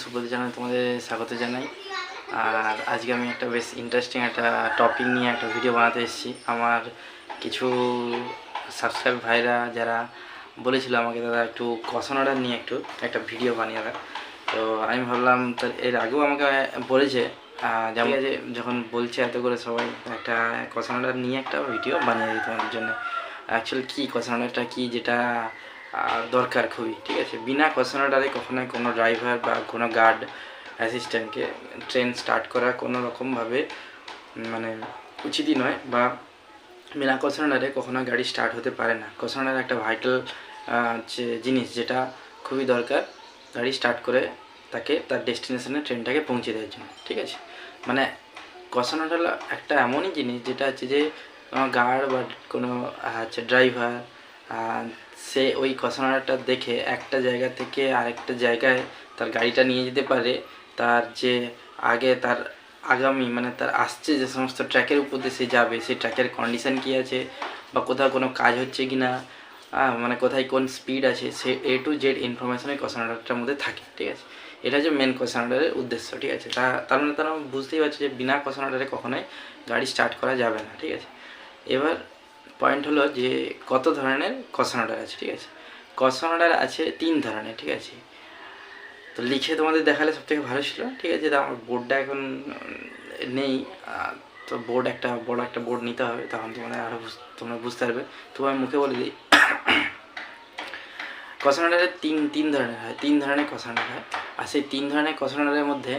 সুব্রত চ্যানেলে তোমাদের স্বাগত জানাই। আর আজকে আমি একটা বেশ ইন্টারেস্টিং একটা টপিক নিয়ে একটা ভিডিও বানাতে এসেছি। আমার কিছু সাবস্ক্রাইব ভাইরা যারা বলেছিল আমাকে দাদা একটু কশন অর্ডার নিয়ে একটা ভিডিও বানিয়ে দেয়। তো আমি ভাবলাম তার এর আগেও আমাকে বলেছে, যেমন যে যখন বলছে এত করে সবাই একটা কশন অর্ডার নিয়ে একটা ভিডিও বানিয়ে দিই তোমাদের জন্য। অ্যাকচুয়ালি কী কশন অর্ডারটা কী, যেটা দরকার খুবই, ঠিক আছে। বিনা কশন অর্ডারে কখনোই কোনো ড্রাইভার বা কোনো গার্ড অ্যাসিস্ট্যান্টকে ট্রেন স্টার্ট করা কোনো রকমভাবে মানে উচিতই নয়, বা বিনা কশন অর্ডারে কখনো গাড়ি স্টার্ট হতে পারে না। কশন অর্ডার একটা ভাইটাল যে জিনিস, যেটা খুবই দরকার গাড়ি স্টার্ট করে তাকে তার ডেস্টিনেশনে ট্রেনটাকে পৌঁছে দেওয়ার জন্য, ঠিক আছে। মানে কশন অর্ডার একটা এমনই জিনিস যেটা হচ্ছে যে গার্ড বা কোনো ড্রাইভার সে ওই কশন অর্ডারটা দেখে একটা জায়গা থেকে আরেকটা জায়গায় তার গাড়িটা নিয়ে যেতে পারে। তার যে তার আগামী মানে তার আসছে যে সমস্ত ট্র্যাকের উপর দিয়ে সে যাবে, সেই ট্র্যাকের কন্ডিশান কী আছে, বা কোথাও কোনো কাজ হচ্ছে কি না, মানে কোথায় কোন স্পিড আছে, সে A to Z ইনফরমেশন ওই কশন অর্ডারটার মধ্যে থাকে, ঠিক আছে। এটা হচ্ছে মেন কশন অর্ডারের উদ্দেশ্য, ঠিক আছে। তার মানে তারা বুঝতেই পারছে যে বিনা কশন অর্ডারে কখনোই গাড়ি স্টার্ট করা যাবে না, ঠিক আছে। এবার পয়েন্ট হলো যে কত ধরনের কশন অর্ডার আছে, ঠিক আছে। কশন অর্ডার আছে 3 ধরনের, ঠিক আছে। তো লিখে তোমাদের দেখালে সবথেকে ভালো ছিল, ঠিক আছে। তো আমার বোর্ডটা এখন নেই, তো বড় একটা বোর্ড নিতে হবে, তখন তোমরা বুঝতে পারবে। তো আমি মুখে বলে দিই, কশন অর্ডারে তিন ধরনের হয়, 3 ধরনের কশন অর্ডার হয়। আর সেই 3 ধরনের কশন অর্ডারের মধ্যে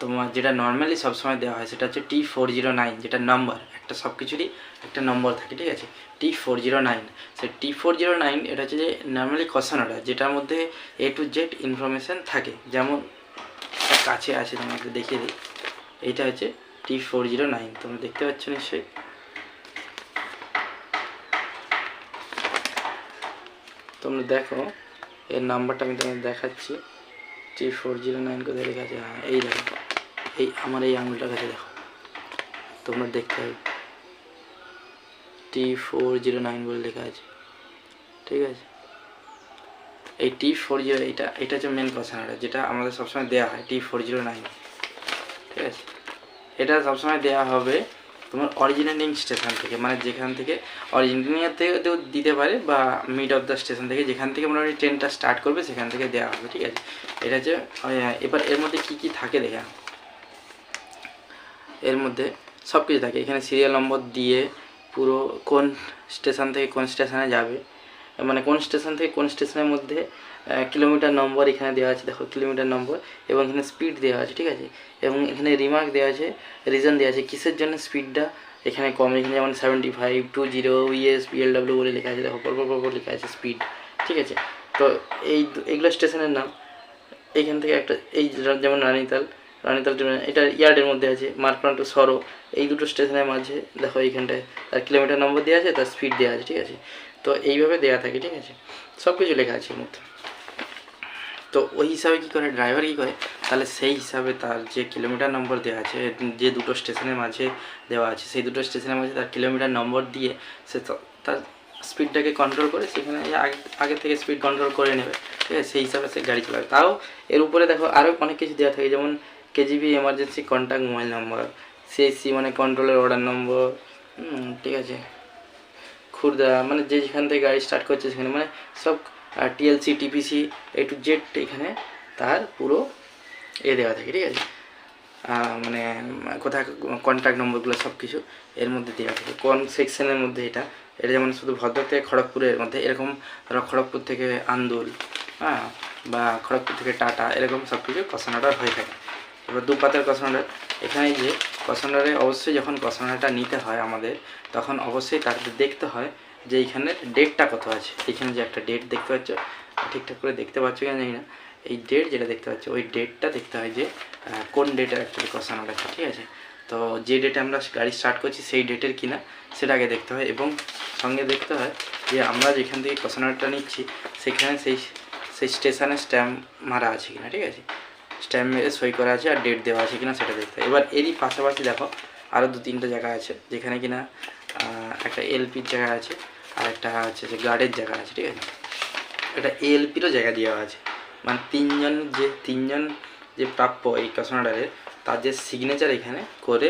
তোমার যেটা নর্মালি সবসময় দেওয়া হয় সেটা হচ্ছে T409, যেটা নম্বর, একটা সব কিছুরই একটা নম্বর থাকে, ঠিক আছে। T409, সেই T409 এটা হচ্ছে যে নর্মালি কশন অর্ডার, যেটার মধ্যে A to Z ইনফরমেশান থাকে। যেমন কাছে আছে, তোমাকে দেখিয়ে দিই। এইটা হচ্ছে T409, তোমরা দেখতে পাচ্ছ নিশ্চয়ই। তোমরা দেখো এর নাম্বারটা আমি তোমাদের দেখাচ্ছি। T409 কোথায় লেখা আছে? হ্যাঁ, এই দেখো, এই আমার এই আঙুলটার কাছে দেখো, তোমরা দেখতে হবে T409 বলে লেখা আছে, ঠিক আছে। এই T40 এটা হচ্ছে মেন কশন অর্ডার, যেটা আমাদের সবসময় দেওয়া হয় T409, ঠিক আছে। এটা সবসময় দেওয়া হবে তোমার অরিজিনেটিং স্টেশন থেকে, মানে যেখান থেকে অরিজিনেটিং থেকেও দিতে পারে, বা মিড অফ দ্য স্টেশন থেকে, যেখান থেকে মোটামুটি ট্রেনটা স্টার্ট করবে সেখান থেকে দেওয়া হবে, ঠিক আছে। এটা হচ্ছে এবার এর মধ্যে কী কী থাকে দেখে, এর মধ্যে সব কিছু থাকে। এখানে সিরিয়াল নম্বর দিয়ে পুরো কোন স্টেশন থেকে কোন স্টেশনে যাবে, মানে কোন স্টেশন থেকে কোন স্টেশনের মধ্যে কিলোমিটার নম্বর এখানে দেওয়া আছে, দেখো কিলোমিটার নম্বর, এবং এখানে স্পিড দেওয়া আছে, ঠিক আছে। এবং এখানে রিমার্ক দেওয়া আছে, রিজন দেওয়া আছে কিসের জন্য স্পিডটা এখানে কম। এখানে যেমন 75, 20, ES, PLW বলে লেখা আছে, দেখো পরপর লেখা আছে স্পিড, ঠিক আছে। তো এইগুলো স্টেশনের নাম। এইখান থেকে একটা যেমন রানীতাল এটা ইয়ার্ডের মধ্যে আছে। মার্কন টু সরো, এই দুটো স্টেশনের মাঝে দেখো এইখানটায় তার কিলোমিটার নম্বর দেওয়া আছে, তার স্পিড দেওয়া আছে, ঠিক আছে। তো এইভাবে দেওয়া থাকে, ঠিক আছে, সব কিছু লেখা আছে এর মধ্যে। তো ওই হিসাবে কী করে ড্রাইভার কী করে, তাহলে সেই হিসাবে তার যে কিলোমিটার নম্বর দেওয়া আছে, যে দুটো স্টেশনের মাঝে দেওয়া আছে, সেই দুটো স্টেশনের মাঝে তার কিলোমিটার নম্বর দিয়ে সে তার স্পিডটাকে কন্ট্রোল করে, সেখানে আগে থেকে স্পিড কন্ট্রোল করে নেবে, ঠিক আছে। সেই হিসাবে সে গাড়ি চালাবে। তাও এর উপরে দেখো আরও অনেক কিছু দেওয়া থাকে, যেমন KGB এমার্জেন্সি কন্ট্যাক্ট মোবাইল নম্বর, CSC মানে কন্ট্রোলের অর্ডার নম্বর, ঠিক আছে। খুর্দা মানে যেখান থেকে গাড়ি স্টার্ট করছে সেখানে, মানে সব TLC, TPC A to Z এখানে তার পুরো দেওয়া থাকে, ঠিক আছে। মানে কোথায় কন্ট্যাক্ট নম্বরগুলো সব কিছু এর মধ্যে দেওয়া থাকে, কোন সেকশনের মধ্যে এটা যেমন শুধু ভদ্রক থেকে খড়গপুরের মধ্যে, এরকম ধরো খড়গপুর থেকে আন্দুল, বা খড়গপুর থেকে টাটা, এরকম সব কিছু কশন অর্ডার হয়ে থাকে। এবার দুপাতের কশন অর্ডার, এখানে যে কশন অর্ডারে অবশ্যই যখন কশন অর্ডারটা নিতে হয় আমাদের, তখন অবশ্যই তাদের দেখতে হয় যে এইখানে ডেটটা কত আছে। এইখানে যে একটা ডেট দেখতে পাচ্ছ, ঠিকঠাক করে দেখতে পাচ্ছ কিনা জানি না, এই ডেট যেটা দেখতে পাচ্ছ ওই ডেটটা দেখতে হয় যে কোন ডেটের অ্যাকচুয়ালি কশন অর্ডারটা, ঠিক আছে। তো যে ডেটে আমরা গাড়ি স্টার্ট করছি সেই ডেটের কিনা সেটা আগে দেখতে হয়, এবং সঙ্গে দেখতে হয় যে আমরা যেখান থেকে কশন অর্ডারটা নিচ্ছি সেখানে সেই স্টেশনে স্ট্যাম্প মারা আছে কিনা, ঠিক আছে। স্ট্যাম্প মেরে সই করা আছে আর ডেট দেওয়া আছে কিনা সেটা দেখতে হয়। এবার এরই পাশাপাশি দেখো আরও 2-3টা জায়গা আছে যেখানে কিনা একটা LPর জায়গা আছে, আর একটা হচ্ছে যে গার্ডের জায়গা আছে, ঠিক আছে। এটা ALPরও জায়গা দেওয়া আছে, মানে তিনজন যে প্রাপ্য এই কশন অর্ডারের, তার যে সিগনেচার এখানে করে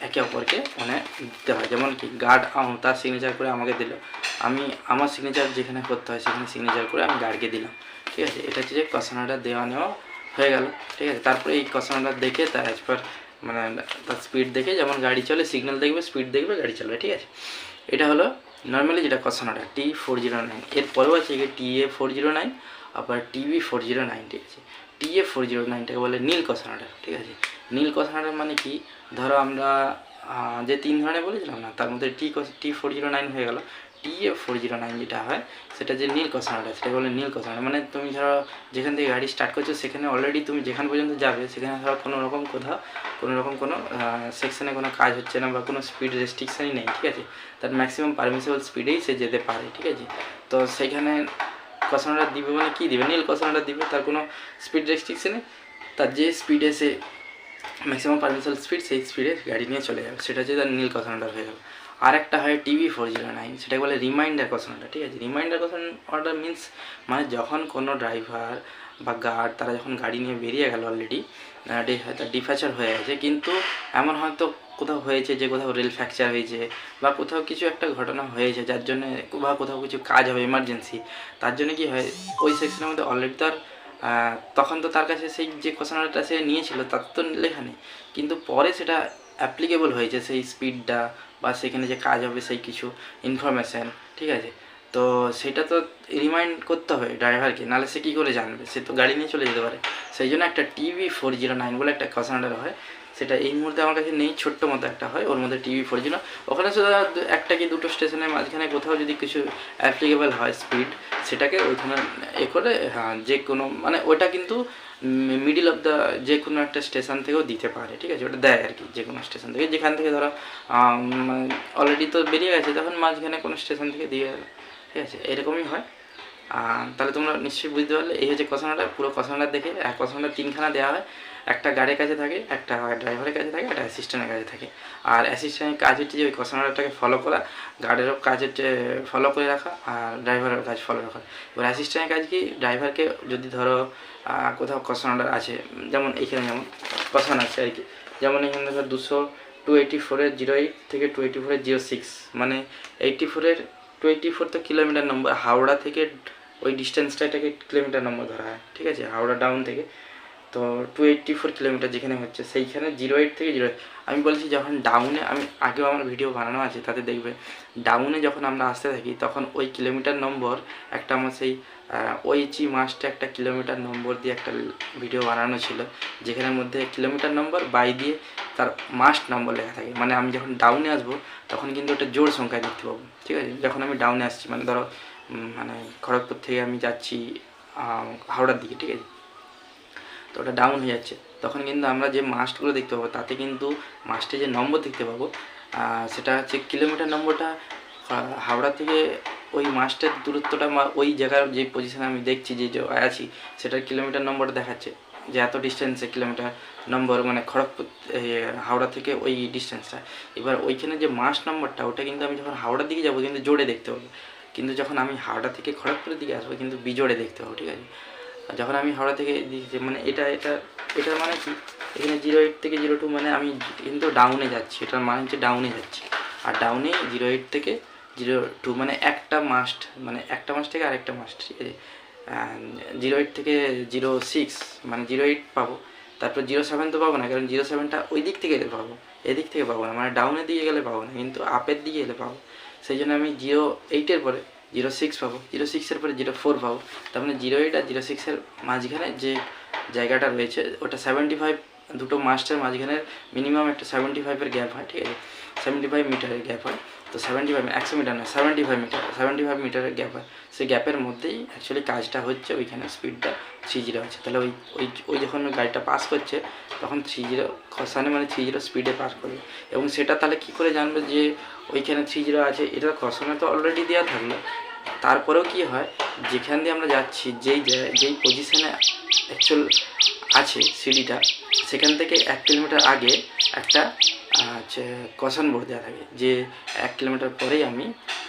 একে অপরকে মানে দিতে হয়। যেমন কি গার্ড তার সিগনেচার করে আমাকে দিল, আমি আমার সিগনেচার যেখানে করতে হয় সেখানে সিগনেচার করে আমি গার্ডকে দিলাম, ঠিক আছে। এটা হচ্ছে যে কশন অর্ডার দেওয়া নেওয়া হয়ে গেল, ঠিক আছে। তারপরে এই কশন অর্ডার দেখে তার অ্যাজ পার মানে তার স্পিড দেখে যেমন গাড়ি চলে, সিগন্যাল দেখবে, স্পিড দেখবে, গাড়ি চলবে, ঠিক আছে। এটা হলো নর্মালি যেটা কশন অর্ডার T409। এরপরেও আছে TA409 আবার TB409, ঠিক আছে। TA409টাকে বলে নীল কশন অর্ডার, ঠিক আছে। নীল কশন অর্ডার মানে কি, ধরো আমরা যে 3 ধরনের বলেছিলাম না, তার মধ্যে T409 হয়ে গেল। TA409 যেটা হয় সেটা যে নীল কশন অর্ডার, সেটা বলে নীল কশন অর্ডার। মানে তুমি ধরো যেখান থেকে গাড়ি স্টার্ট করছো সেখানে অলরেডি তুমি যেখান পর্যন্ত যাবে সেখানে ধরো কোনো রকম কোনো সেকশনে কোনো কাজ হচ্ছে না বা কোনো স্পিড রেস্ট্রিকশানই নেই, ঠিক আছে। তার ম্যাক্সিমাম পারমিসেবল স্পিডেই সে যেতে পারে, ঠিক আছে। তো সেইখানে কশন অর্ডার দিবে মানে কী দিবে, নীল কশন অর্ডার দিবে। তার কোনো স্পিড রেস্ট্রিকশানে তার যে স্পিডে সে ম্যাক্সিমাম পারমিসেবল স্পিড, সেই স্পিডে গাড়ি নিয়ে চলে যাবে, সেটা হচ্ছে তার নীল কশন অর্ডার হয়ে গেল। আর একটা হয় TB409, সেটাকে বলে রিমাইন্ডার কশন অর্ডার, ঠিক আছে। রিমাইন্ডার কশন অর্ডার মিনস মানে যখন কোনো ড্রাইভার বা গার্ড তারা যখন গাড়ি নিয়ে বেরিয়ে গেল অলরেডি, হয়তো ডিফ্যাচার হয়ে গেছে, কিন্তু এমন হয়তো কোথাও হয়েছে যে কোথাও রেল ফ্র্যাকচার হয়েছে বা কোথাও কিছু একটা ঘটনা হয়েছে যার জন্য, বা কোথাও কিছু কাজ হবে এমার্জেন্সি, তার জন্য কি হয় ওই সেকশনের মধ্যে অলরেডি তার তখন তো তার কাছে সেই যে কোশ্চেন অর্ডারটা সে নিয়েছিল তার তো লেখা নেই, কিন্তু পরে সেটা অ্যাপ্লিকেবল হয়েছে সেই স্পিডটা বা সেখানে যে কাজ হবে সেই কিছু ইনফরমেশান, ঠিক আছে। তো সেটা তো রিমাইন্ড করতে হবে ড্রাইভারকে, নাহলে সে কী করে জানবে, সে তো গাড়ি নিয়ে চলে যেতে পারে। সেই জন্য একটা TB409 বলে একটা কোশ্চেন অর্ডার হয়, সেটা এই মুহূর্তে আমার কাছে নেই, ছোট্ট মতো একটা হয়, ওর মধ্যে TB409। ওখানে শুধু একটা কি দুটো স্টেশনের মাঝখানে কোথাও যদি কিছু অ্যাপ্লিকেবল হয় স্পিড, সেটাকে ওইখানে করে যে কোনো মানে ওটা কিন্তু মিডিল অফ দ্য যে কোনো একটা স্টেশন থেকেও দিতে পারে, ঠিক আছে। ওটা দেয় আর কি যে কোনো স্টেশন থেকে, যেখান থেকে ধরো অলরেডি তো বেরিয়ে গেছে তখন মাঝখানে কোনো স্টেশন থেকে দিয়ে গেল, ঠিক আছে। এরকমই হয়। তাহলে তোমরা নিশ্চয়ই বুঝতে পারলে এই হচ্ছে কোশ্চেন অর্ডার। পুরো কোশ্চেন অর্ডার দেখে কোশ্চেন অর্ডার 3খানা দেওয়া হয়, একটা গাড়ির কাছে থাকে, একটা ড্রাইভারের কাছে থাকে, একটা অ্যাসিস্ট্যান্টের কাছে থাকে। আর অ্যাসিস্ট্যান্টের কাজ হচ্ছে যে ওই কোশ্চেন অর্ডারটাকে ফলো করা, গার্ডেরও কাজ হচ্ছে ফলো করে রাখা, আর ড্রাইভারের কাজ ফলো রাখা। এবার অ্যাসিস্ট্যান্টের কাজ কি, ড্রাইভারকে যদি ধরো কোথাও কোশ্চেন অর্ডার আছে, যেমন এইখানে যেমন কোশ্চেন আছে আর কি, যেমন এখানে ধরো 284-এর 08 থেকে 284-এর 06, মানে 284 তো কিলোমিটার নম্বর, হাওড়া থেকে ওই ডিস্টেন্সটা এটাকে কিলোমিটার নম্বর ধরা হয়, ঠিক আছে, হাওড়া ডাউন থেকে। তো 284 কিলোমিটার যেখানে হচ্ছে সেইখানে 08 থেকে 08 আমি বলছি যখন ডাউনে, আমি আগেও আমার ভিডিও বানানো আছে তাতে দেখবে, ডাউনে যখন আমরা আসতে থাকি তখন ওই কিলোমিটার নম্বর একটা আমার সেই ওইচি মাস্টে একটা কিলোমিটার নম্বর দিয়ে একটা ভিডিও বানানো ছিল, যেখানের মধ্যে কিলোমিটার নম্বর বাই দিয়ে তার মাস্ট নম্বর লেখা থাকে। মানে আমি যখন ডাউনে আসবো তখন কিন্তু ওটা জোড় সংখ্যায় দেখতে পাবো, ঠিক আছে। যখন আমি ডাউনে আসছি মানে ধরো মানে খড়গপুর থেকে আমি যাচ্ছি হাওড়ার দিকে, ঠিক আছে, তো ওটা ডাউন হয়ে যাচ্ছে, তখন কিন্তু আমরা যে মাস্টগুলো দেখতে পাবো তাতে কিন্তু মাস্টে যে নম্বর দেখতে পাবো সেটা হচ্ছে কিলোমিটার নম্বরটা হাওড়া থেকে ওই মাস্টের দূরত্বটা ওই জায়গার যে পজিশানে আমি দেখছি যে আছি সেটার কিলোমিটার নম্বরটা দেখাচ্ছে যে এত ডিস্টেন্সে কিলোমিটার নম্বর, মানে খড়গপুর হাওড়া থেকে ওই ডিস্টেন্সটা। এবার ওইখানে যে মাস্ট নম্বরটা ওটা কিন্তু আমি যখন হাওড়ার দিকে যাবো কিন্তু জোরে দেখতে পাবো, কিন্তু যখন আমি হাওড়া থেকে খড়গপুরের দিকে আসবো কিন্তু বিজোড়ে দেখতে পাবো, ঠিক আছে। যখন আমি হাওড়া থেকে মানে এটার মানে কি, এখানে 08 থেকে 02 মানে আমি কিন্তু ডাউনে যাচ্ছি, এটার মানে হচ্ছে ডাউনে যাচ্ছি। আর ডাউনে 08 থেকে 02 মানে একটা মাস্ট, মানে একটা মাস্ট থেকে আরেকটা মাস্ট, ঠিক আছে। 08 থেকে 06 মানে 08 পাবো, তারপর 07 তো পাবো না, কারণ 07টা ওই দিক থেকে এলে পাবো, এদিক থেকে পাবো না, মানে ডাউনের দিকে গেলে পাবো না, কিন্তু আপের দিকে এলে পাবো। সেই জন্য আমি 08-এর পরে 06 পাবো, 06-এর পরে 04 পাবো। তার মানে 08 আর 06-এর মাঝখানে যে জায়গাটা রয়েছে ওটা 75, দুটো মাস্টের মাঝখানে মিনিমাম একটা 75-এর গ্যাপ হয়, ঠিক আছে, 75 মিটারের গ্যাপ হয়। তো 75 100 মিটার না, 75 মিটারের গ্যাপ হয়, সেই গ্যাপের মধ্যেই অ্যাকচুয়ালি কাজটা হচ্ছে, ওইখানে স্পিডটা 30 আছে। তাহলে ওই যখন গাড়িটা পাস করছে তখন 30 খসানে মানে 30 স্পিডে পাস করবে। এবং সেটা তাহলে কী করে জানবে যে ওইখানে 30 আছে, এটা খসানে তো অলরেডি দেওয়া থাকলো, তারপরেও কি হয় যেখান দিয়ে আমরা যাচ্ছি যেই পজিশানে অ্যাকচুয়াল আছে সিডিটা, সেখান থেকে 1 কিলোমিটার আগে একটা হচ্ছে কশন বোর্ড দেওয়া থাকে, যে 1 কিলোমিটার পরেই আমি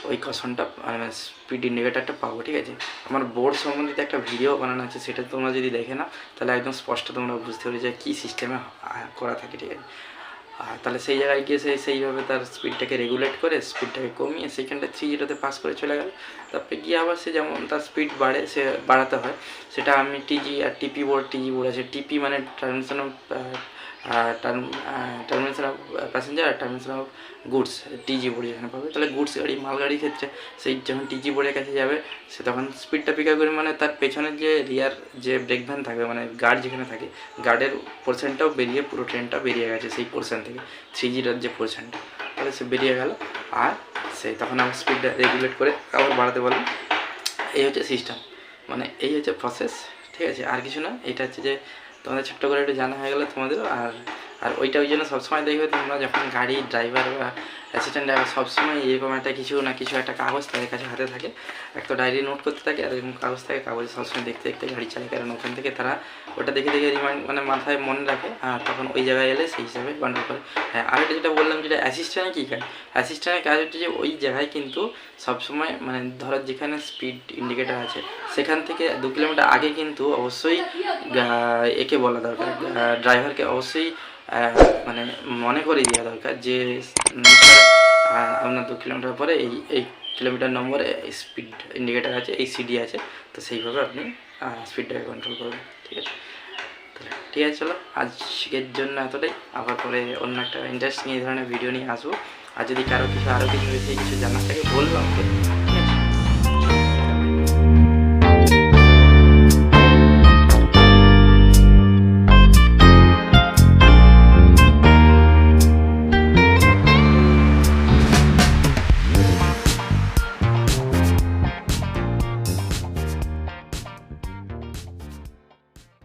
ওই কশনটা মানে স্পিড ইন্ডিকেটারটা পাবো। ঠিক আছে, আমার বোর্ড সম্বন্ধিত একটা ভিডিও বানানো আছে, সেটা তোমরা যদি দেখে না তাহলে একদম স্পষ্ট তোমরা বুঝতে পারবে যে কী সিস্টেমে করা থাকে। ঠিক আছে, আর তাহলে সেই জায়গায় গিয়ে সেইভাবে তার স্পিডটাকে রেগুলেট করে স্পিডটাকে কমিয়ে সেখানটা 3-0 পাস করে চলে গেল। তারপরে গিয়ে আবার সে যেমন তার স্পিড বাড়ে সে বাড়াতে হয়, সেটা আমি টিজি আর টিপি বোর্ড আছে। টিপি মানে termination of termination of passenger আর termination of goods, TG board যেখানে পাবে। তাহলে গুডস গাড়ি মালগাড়ির ক্ষেত্রে সেই যখন টিজি বোর্ডের কাছে যাবে সে তখন স্পিডটা পিক আপ করে, মানে তার পেছনের যে রিয়ার যে ব্রেক ভ্যান থাকবে মানে গার্ড যেখানে থাকে গার্ডের পোর্শনটাও বেরিয়ে পুরো ট্রেনটা বেরিয়ে গেছে সেই পোর্শন থেকে 3Gর যে পোর্শনটা, তাহলে সে বেরিয়ে গেল। আর সে তখন আমার স্পিডটা রেগুলেট করে আবার বাড়াতে পারলাম। এই হচ্ছে সিস্টেম, মানে এই হচ্ছে প্রসেস। ঠিক আছে, আর কিছু না। এটা হচ্ছে যে তোমাদের ছোট্ট করে একটু জানা হয়ে গেলো তোমাদেরও। আর ওইটা ওই জন্য সবসময় দেখবে তোমরা যখন গাড়ি ড্রাইভার বা অ্যাসিস্ট্যান্ট ড্রাইভার সবসময় এরকম একটা কিছু না কিছু একটা কাগজ তাদের কাছে হাতে থাকে, একটা ডায়েরি নোট করতে থাকে আর এরকম কাগজ থাকে, কাগজে সবসময় দেখতে দেখতে গাড়ি চালায়, কারণ ওখান থেকে তারা ওটা দেখে দেখে রিমাইন্ড মানে মাথায় মনে রাখে, আর তখন ওই জায়গায় এলে সেই হিসাবে কন্ট্রোল করে। হ্যাঁ, আর এটা যেটা বললাম যেটা অ্যাসিস্ট্যান্টের কী কাজ, অ্যাসিস্ট্যান্টের কাজ হচ্ছে যে ওই জায়গায় কিন্তু সবসময় মানে ধরো যেখানে স্পিড ইন্ডিকেটার আছে সেখান থেকে 2 কিলোমিটার আগে কিন্তু অবশ্যই একে বলা দরকার, ড্রাইভারকে অবশ্যই মানে মনে করে দেওয়া দরকার যে আপনার 2 কিলোমিটার পরে এই কিলোমিটার নম্বরে স্পিড ইন্ডিকেটার আছে, এই সিডি আছে, তো সেইভাবে আপনি স্পিডটাকে কন্ট্রোল করবেন। ঠিক আছে, ঠিক আছে, চলো আজকের জন্য এতটাই। আবার পরে অন্য একটা ইন্টারেস্টিং এই ধরনের ভিডিও নিয়ে আসবো। আর যদি কারো কিছু আরও কিছু জানার থাকে বললাম।